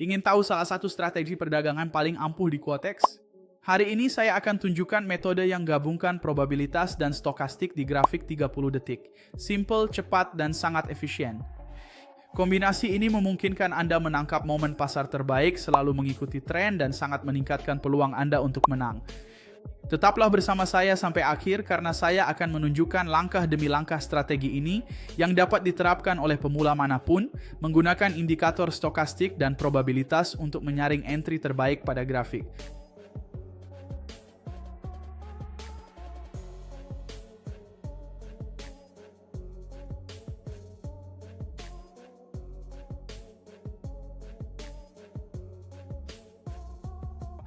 Ingin tahu salah satu strategi perdagangan paling ampuh di Quotex? Hari ini saya akan tunjukkan metode yang gabungkan probabilitas dan stokastik di grafik 30 detik. Simple, cepat, dan sangat efisien. Kombinasi ini memungkinkan Anda menangkap momen pasar terbaik, selalu mengikuti tren, dan sangat meningkatkan peluang Anda untuk menang. Tetaplah bersama saya sampai akhir karena saya akan menunjukkan langkah demi langkah strategi ini yang dapat diterapkan oleh pemula manapun menggunakan indikator stokastik dan probabilitas untuk menyaring entry terbaik pada grafik.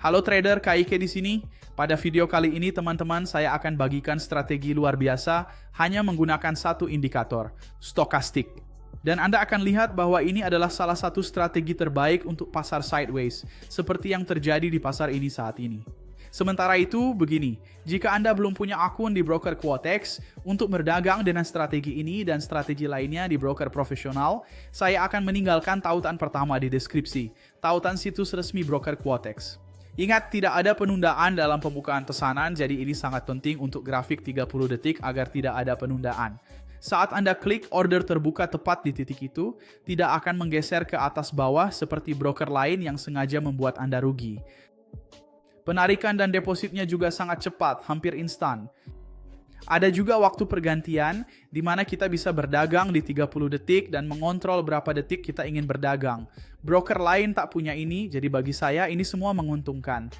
Halo trader, KIK di sini. Pada video kali ini teman-teman saya akan bagikan strategi luar biasa hanya menggunakan satu indikator, stokastik. Dan Anda akan lihat bahwa ini adalah salah satu strategi terbaik untuk pasar sideways, seperti yang terjadi di pasar ini saat ini. Sementara itu, begini, jika Anda belum punya akun di broker Quotex, untuk berdagang dengan strategi ini dan strategi lainnya di broker profesional, saya akan meninggalkan tautan pertama di deskripsi, tautan situs resmi broker Quotex. Ingat, tidak ada penundaan dalam pembukaan pesanan, jadi ini sangat penting untuk grafik 30 detik agar tidak ada penundaan. Saat Anda klik order terbuka tepat di titik itu, tidak akan menggeser ke atas bawah seperti broker lain yang sengaja membuat Anda rugi. Penarikan dan depositnya juga sangat cepat, hampir instan. Ada juga waktu pergantian, di mana kita bisa berdagang di 30 detik dan mengontrol berapa detik kita ingin berdagang. Broker lain tak punya ini, jadi bagi saya ini semua menguntungkan.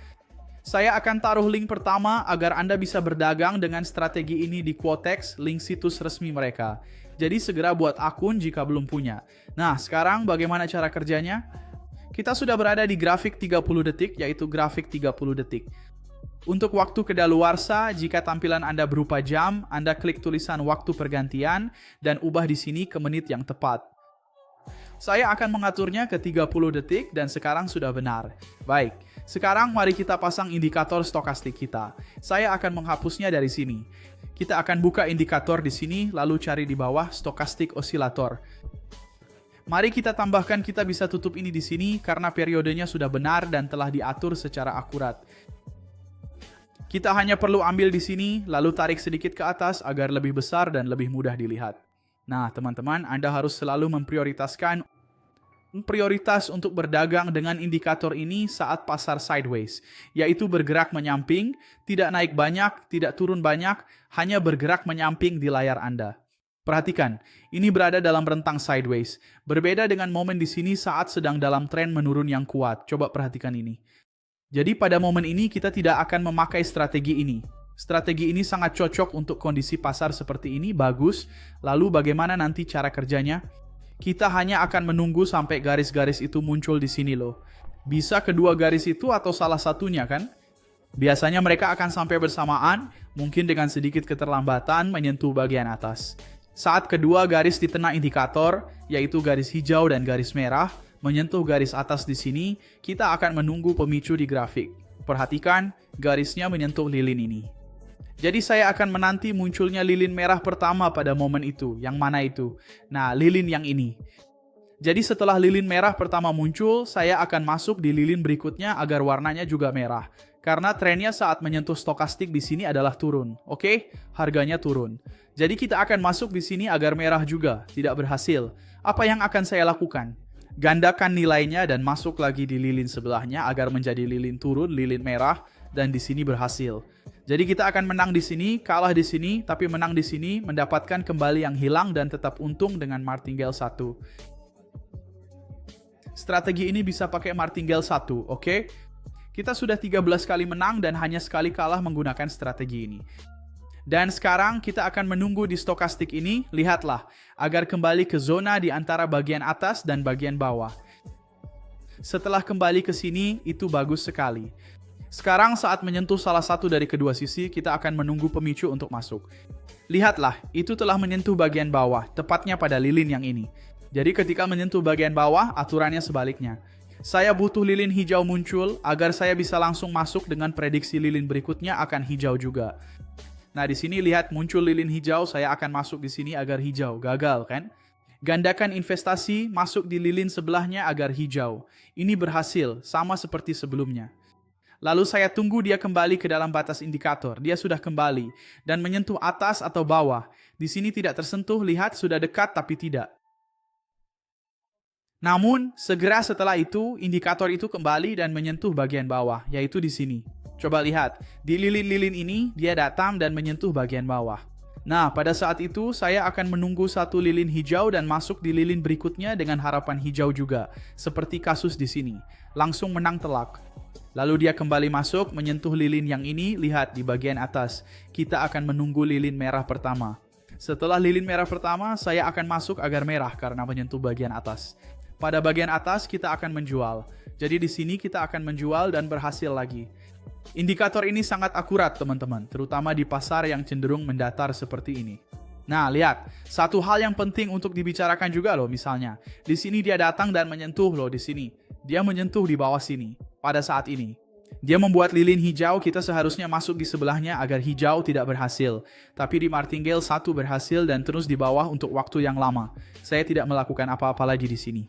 Saya akan taruh link pertama agar Anda bisa berdagang dengan strategi ini di Quotex, link situs resmi mereka. Jadi segera buat akun jika belum punya. Nah, sekarang bagaimana cara kerjanya? Kita sudah berada di grafik 30 detik, yaitu grafik 30 detik. Untuk waktu kedaluarsa, jika tampilan Anda berupa jam, Anda klik tulisan waktu pergantian dan ubah di sini ke menit yang tepat. Saya akan mengaturnya ke 30 detik dan sekarang sudah benar. Baik, sekarang mari kita pasang indikator stokastik kita. Saya akan menghapusnya dari sini. Kita akan buka indikator di sini, lalu cari di bawah stokastik osilator. Mari kita tambahkan, kita bisa tutup ini di sini karena periodenya sudah benar dan telah diatur secara akurat. Kita hanya perlu ambil di sini, lalu tarik sedikit ke atas agar lebih besar dan lebih mudah dilihat. Nah, teman-teman, Anda harus selalu memprioritaskan prioritas untuk berdagang dengan indikator ini saat pasar sideways, yaitu bergerak menyamping, tidak naik banyak, tidak turun banyak, hanya bergerak menyamping di layar Anda. Perhatikan, ini berada dalam rentang sideways. Berbeda dengan momen di sini saat sedang dalam tren menurun yang kuat. Coba perhatikan ini. Jadi pada momen ini kita tidak akan memakai strategi ini. Strategi ini sangat cocok untuk kondisi pasar seperti ini, bagus. Lalu bagaimana nanti cara kerjanya? Kita hanya akan menunggu sampai garis-garis itu muncul di sini loh. Bisa kedua garis itu atau salah satunya kan? Biasanya mereka akan sampai bersamaan, mungkin dengan sedikit keterlambatan menyentuh bagian atas. Saat kedua garis di tengah indikator, yaitu garis hijau dan garis merah, menyentuh garis atas di sini, kita akan menunggu pemicu di grafik. Perhatikan, garisnya menyentuh lilin ini. Jadi saya akan menanti munculnya lilin merah pertama pada momen itu. Yang mana itu? Nah, lilin yang ini. Jadi setelah lilin merah pertama muncul, saya akan masuk di lilin berikutnya agar warnanya juga merah. Karena trennya saat menyentuh stokastik di sini adalah turun. Oke? Harganya turun. Jadi kita akan masuk di sini agar merah juga, tidak berhasil. Apa yang akan saya lakukan? Gandakan nilainya dan masuk lagi di lilin sebelahnya agar menjadi lilin turun, lilin merah, dan di sini berhasil. Jadi kita akan menang di sini, kalah di sini, tapi menang di sini, mendapatkan kembali yang hilang dan tetap untung dengan martingale 1. Strategi ini bisa pakai martingale 1, oke? Kita sudah 13 kali menang dan hanya sekali kalah menggunakan strategi ini. Dan sekarang kita akan menunggu di stokastik ini, lihatlah, agar kembali ke zona di antara bagian atas dan bagian bawah. Setelah kembali ke sini, itu bagus sekali. Sekarang saat menyentuh salah satu dari kedua sisi, kita akan menunggu pemicu untuk masuk. Lihatlah, itu telah menyentuh bagian bawah, tepatnya pada lilin yang ini. Jadi ketika menyentuh bagian bawah, aturannya sebaliknya. Saya butuh lilin hijau muncul, agar saya bisa langsung masuk dengan prediksi lilin berikutnya akan hijau juga. Nah, di sini lihat muncul lilin hijau, saya akan masuk di sini agar hijau. Gagal kan? Gandakan investasi, masuk di lilin sebelahnya agar hijau. Ini berhasil, sama seperti sebelumnya. Lalu saya tunggu dia kembali ke dalam batas indikator. Dia sudah kembali dan menyentuh atas atau bawah. Di sini tidak tersentuh, lihat sudah dekat tapi tidak. Namun, segera setelah itu, indikator itu kembali dan menyentuh bagian bawah, yaitu di sini. Coba lihat, di lilin-lilin ini, dia datang dan menyentuh bagian bawah. Nah, pada saat itu, saya akan menunggu satu lilin hijau dan masuk di lilin berikutnya dengan harapan hijau juga, seperti kasus di sini. Langsung menang telak. Lalu dia kembali masuk, menyentuh lilin yang ini, lihat di bagian atas. Kita akan menunggu lilin merah pertama. Setelah lilin merah pertama, saya akan masuk agar merah karena menyentuh bagian atas. Pada bagian atas kita akan menjual. Jadi di sini kita akan menjual dan berhasil lagi. Indikator ini sangat akurat teman-teman, terutama di pasar yang cenderung mendatar seperti ini. Nah, lihat, satu hal yang penting untuk dibicarakan juga loh misalnya. Di sini dia datang dan menyentuh loh di sini. Dia menyentuh di bawah sini pada saat ini. Dia membuat lilin hijau, kita seharusnya masuk di sebelahnya agar hijau tidak berhasil. Tapi di martingale 1 berhasil dan terus di bawah untuk waktu yang lama. Saya tidak melakukan apa-apa lagi di sini.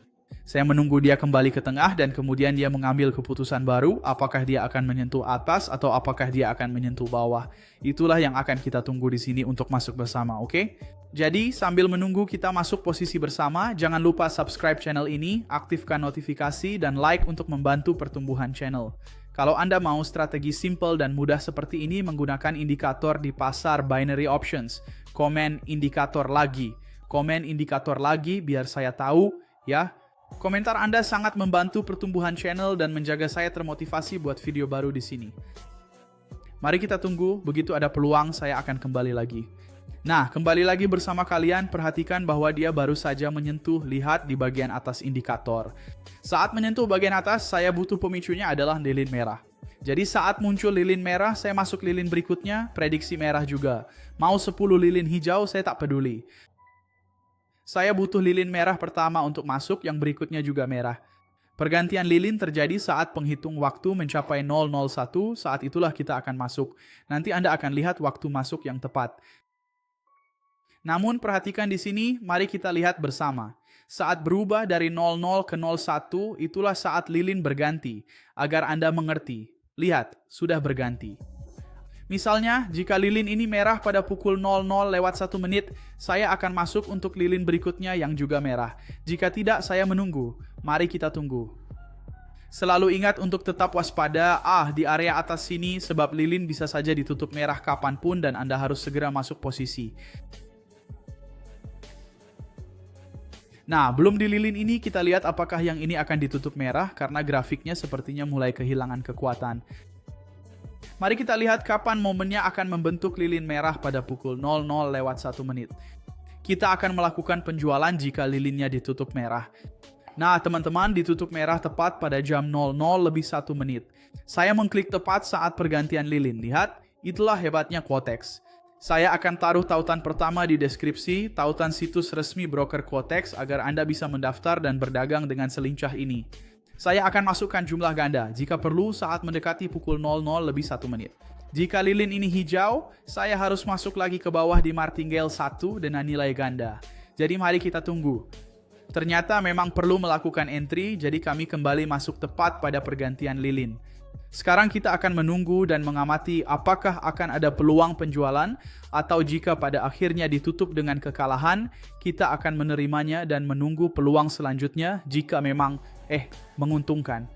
Saya menunggu dia kembali ke tengah dan kemudian dia mengambil keputusan baru, apakah dia akan menyentuh atas atau apakah dia akan menyentuh bawah. Itulah yang akan kita tunggu di sini untuk masuk bersama, oke? Jadi, sambil menunggu kita masuk posisi bersama, jangan lupa subscribe channel ini, aktifkan notifikasi, dan like untuk membantu pertumbuhan channel. Kalau Anda mau strategi simple dan mudah seperti ini menggunakan indikator di pasar binary options, komen indikator lagi biar saya tahu, ya. Komentar Anda sangat membantu pertumbuhan channel dan menjaga saya termotivasi buat video baru di sini. Mari kita tunggu, begitu ada peluang saya akan kembali lagi. Nah, kembali lagi bersama kalian, perhatikan bahwa dia baru saja menyentuh, lihat di bagian atas indikator. Saat menyentuh bagian atas, saya butuh pemicunya adalah lilin merah. Jadi saat muncul lilin merah, saya masuk lilin berikutnya, prediksi merah juga. Mau 10 lilin hijau, saya tak peduli. Saya butuh lilin merah pertama untuk masuk, yang berikutnya juga merah. Pergantian lilin terjadi saat penghitung waktu mencapai 001, saat itulah kita akan masuk. Nanti Anda akan lihat waktu masuk yang tepat. Namun perhatikan di sini, mari kita lihat bersama. Saat berubah dari 00 ke 01, itulah saat lilin berganti. Agar Anda mengerti. Lihat, sudah berganti. Misalnya, jika lilin ini merah pada pukul 00:01, saya akan masuk untuk lilin berikutnya yang juga merah. Jika tidak, saya menunggu. Mari kita tunggu. Selalu ingat untuk tetap waspada, di area atas sini sebab lilin bisa saja ditutup merah kapanpun dan Anda harus segera masuk posisi. Nah, belum di lilin ini kita lihat apakah yang ini akan ditutup merah karena grafiknya sepertinya mulai kehilangan kekuatan. Mari kita lihat kapan momennya akan membentuk lilin merah pada pukul 00:01. Kita akan melakukan penjualan jika lilinnya ditutup merah. Nah, teman-teman, ditutup merah tepat pada jam 00:01. Saya mengklik tepat saat pergantian lilin. Lihat, itulah hebatnya Quotex. Saya akan taruh tautan pertama di deskripsi, tautan situs resmi broker Quotex agar Anda bisa mendaftar dan berdagang dengan selincah ini. Saya akan masukkan jumlah ganda jika perlu saat mendekati pukul 00:01. Jika lilin ini hijau, saya harus masuk lagi ke bawah di martingale 1 dengan nilai ganda. Jadi mari kita tunggu. Ternyata memang perlu melakukan entry, jadi kami kembali masuk tepat pada pergantian lilin. Sekarang kita akan menunggu dan mengamati apakah akan ada peluang penjualan atau jika pada akhirnya ditutup dengan kekalahan, kita akan menerimanya dan menunggu peluang selanjutnya jika memang menguntungkan.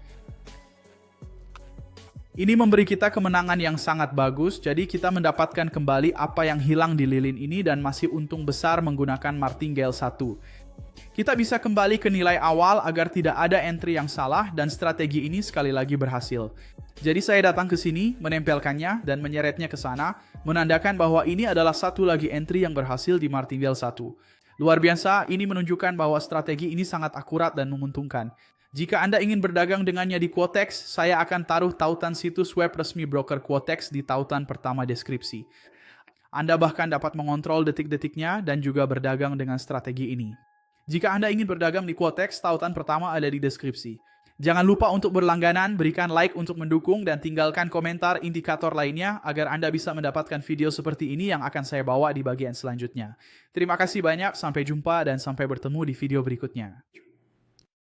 Ini memberi kita kemenangan yang sangat bagus, jadi kita mendapatkan kembali apa yang hilang di lilin ini dan masih untung besar menggunakan martingale 1. Kita bisa kembali ke nilai awal agar tidak ada entry yang salah dan strategi ini sekali lagi berhasil. Jadi saya datang ke sini, menempelkannya dan menyeretnya ke sana, menandakan bahwa ini adalah satu lagi entry yang berhasil di martingale 1. Luar biasa, ini menunjukkan bahwa strategi ini sangat akurat dan menguntungkan. Jika Anda ingin berdagang dengannya di Quotex, saya akan taruh tautan situs web resmi broker Quotex di tautan pertama deskripsi. Anda bahkan dapat mengontrol detik-detiknya dan juga berdagang dengan strategi ini. Jika Anda ingin berdagang di Quotex, tautan pertama ada di deskripsi. Jangan lupa untuk berlangganan, berikan like untuk mendukung, dan tinggalkan komentar indikator lainnya agar Anda bisa mendapatkan video seperti ini yang akan saya bawa di bagian selanjutnya. Terima kasih banyak, sampai jumpa dan sampai bertemu di video berikutnya.